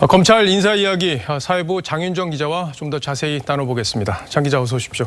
검찰 인사 이야기 사회부 장윤정 기자와 좀 더 자세히 나눠보겠습니다. 장 기자 어서 오십시오.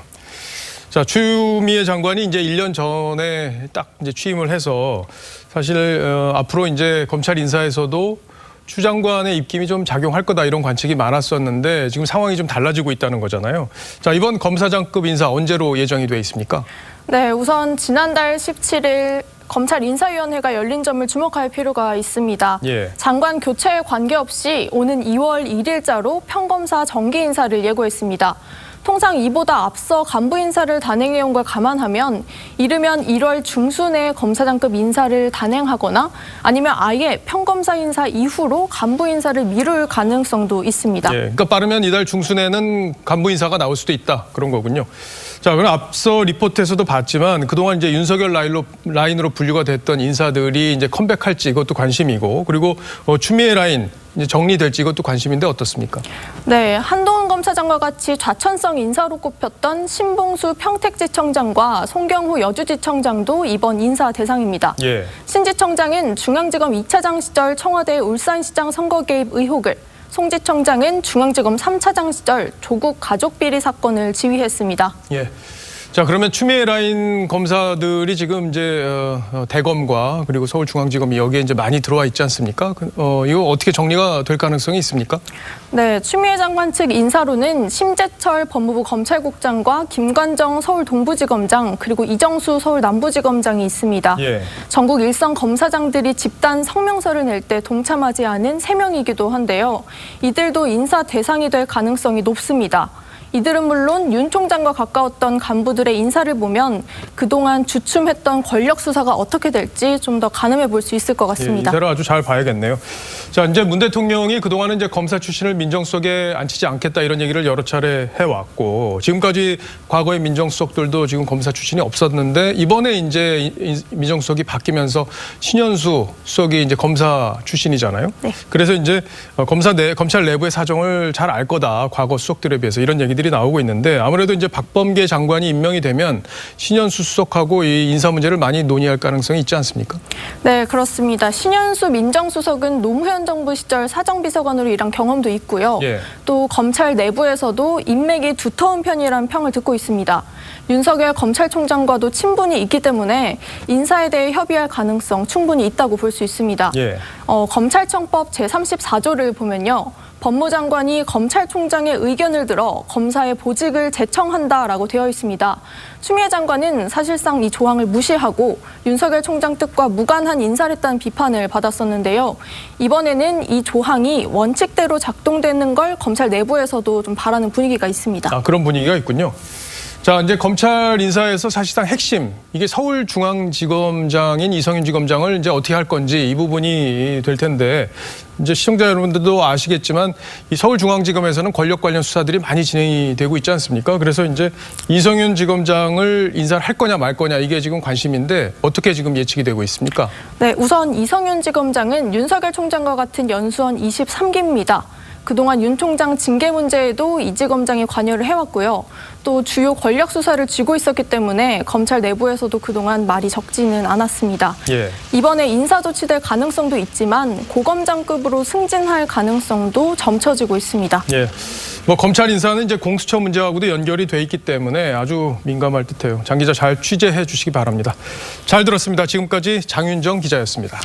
자, 추미애 장관이 이제 1년 전에 딱 이제 취임을 해서 사실 앞으로 이제 검찰 인사에서도 추 장관의 입김이 좀 작용할 거다 이런 관측이 많았었는데 지금 상황이 좀 달라지고 있다는 거잖아요. 자, 이번 검사장급 인사 언제로 예정이 돼 있습니까? 네, 우선 지난달 17일 검찰 인사위원회가 열린 점을 주목할 필요가 있습니다. 예. 장관 교체에 관계없이 오는 2월 1일자로 평검사 정기 인사를 예고했습니다. 통상 이보다 앞서 간부 인사를 단행해온 걸 감안하면 이르면 1월 중순에 검사장급 인사를 단행하거나 아니면 아예 평검사 인사 이후로 간부 인사를 미룰 가능성도 있습니다. 예, 그러니까 빠르면 이달 중순에는 간부 인사가 나올 수도 있다 그런 거군요. 자, 그럼 앞서 리포트에서도 봤지만 그동안 이제 윤석열 라인으로 분류가 됐던 인사들이 이제 컴백할지 이것도 관심이고 그리고 추미애 라인 이제 정리될지 이것도 관심인데 어떻습니까? 네, 한동훈 검사장과 같이 좌천성 인사로 꼽혔던 신봉수 평택지청장과 송경후 여주지청장도 이번 인사 대상입니다. 예. 신 지청장은 중앙지검 2차장 시절 청와대 울산시장 선거 개입 의혹을, 송 지청장은 중앙지검 3차장 시절 조국 가족비리 사건을 지휘했습니다. 예. 자, 그러면 추미애 라인 검사들이 지금 이제 대검과 그리고 서울중앙지검이 여기에 이제 많이 들어와 있지 않습니까? 이거 어떻게 정리가 될 가능성이 있습니까? 네, 추미애 장관 측 인사로는 심재철 법무부 검찰국장과 김관정 서울동부지검장 그리고 이정수 서울남부지검장이 있습니다. 예. 전국 일선 검사장들이 집단 성명서를 낼 때 동참하지 않은 3명이기도 한데요. 이들도 인사 대상이 될 가능성이 높습니다. 이들은 물론 윤 총장과 가까웠던 간부들의 인사를 보면 그동안 주춤했던 권력 수사가 어떻게 될지 좀 더 가늠해 볼 수 있을 것 같습니다. 예, 이대로 아주 잘 봐야겠네요. 자, 이제 문 대통령이 그동안은 이제 검사 출신을 민정수석에 앉히지 않겠다 이런 얘기를 여러 차례 해왔고 지금까지 과거의 민정수석들도 지금 검사 출신이 없었는데 이번에 이제 민정수석이 바뀌면서 신현수 수석이 이제 검사 출신이잖아요. 네. 그래서 이제 검찰 내부의 사정을 잘 알 거다. 과거 수석들에 비해서 이런 얘기들이 나오고 있는데 아무래도 이제 박범계 장관이 임명이 되면 신현수 수석하고 이 인사 문제를 많이 논의할 가능성이 있지 않습니까? 네, 그렇습니다. 신현수 민정수석은 노무현 정부 시절 사정비서관으로 일한 경험도 있고요. 예. 또 검찰 내부에서도 인맥이 두터운 편이라는 평을 듣고 있습니다. 윤석열 검찰총장과도 친분이 있기 때문에 인사에 대해 협의할 가능성 충분히 있다고 볼 수 있습니다. 예. 검찰청법 제34조를 보면요. 법무장관이 검찰총장의 의견을 들어 검사의 보직을 제청한다라고 되어 있습니다. 추미애 장관은 사실상 이 조항을 무시하고 윤석열 총장 뜻과 무관한 인사를 했다는 비판을 받았었는데요. 이번에는 이 조항이 원칙대로 작동되는 걸 검찰 내부에서도 좀 바라는 분위기가 있습니다. 아, 그런 분위기가 있군요. 자, 이제 검찰 인사에서 사실상 핵심, 이게 서울중앙지검장인 이성윤 지검장을 이제 어떻게 할 건지 이 부분이 될 텐데, 이제 시청자 여러분들도 아시겠지만 이 서울중앙지검에서는 권력 관련 수사들이 많이 진행이 되고 있지 않습니까? 그래서 이제 이성윤 지검장을 인사를 할 거냐 말 거냐 이게 지금 관심인데 어떻게 지금 예측이 되고 있습니까? 네, 우선 이성윤 지검장은 윤석열 총장과 같은 연수원 23기입니다. 그동안 윤 총장 징계 문제에도 이 지검장이 관여를 해왔고요. 또 주요 권력 수사를 쥐고 있었기 때문에 검찰 내부에서도 그동안 말이 적지는 않았습니다. 예. 이번에 인사 조치될 가능성도 있지만 고검장급으로 승진할 가능성도 점쳐지고 있습니다. 예. 뭐 검찰 인사는 이제 공수처 문제하고도 연결이 돼 있기 때문에 아주 민감할 듯해요. 장 기자 잘 취재해 주시기 바랍니다. 잘 들었습니다. 지금까지 장윤정 기자였습니다.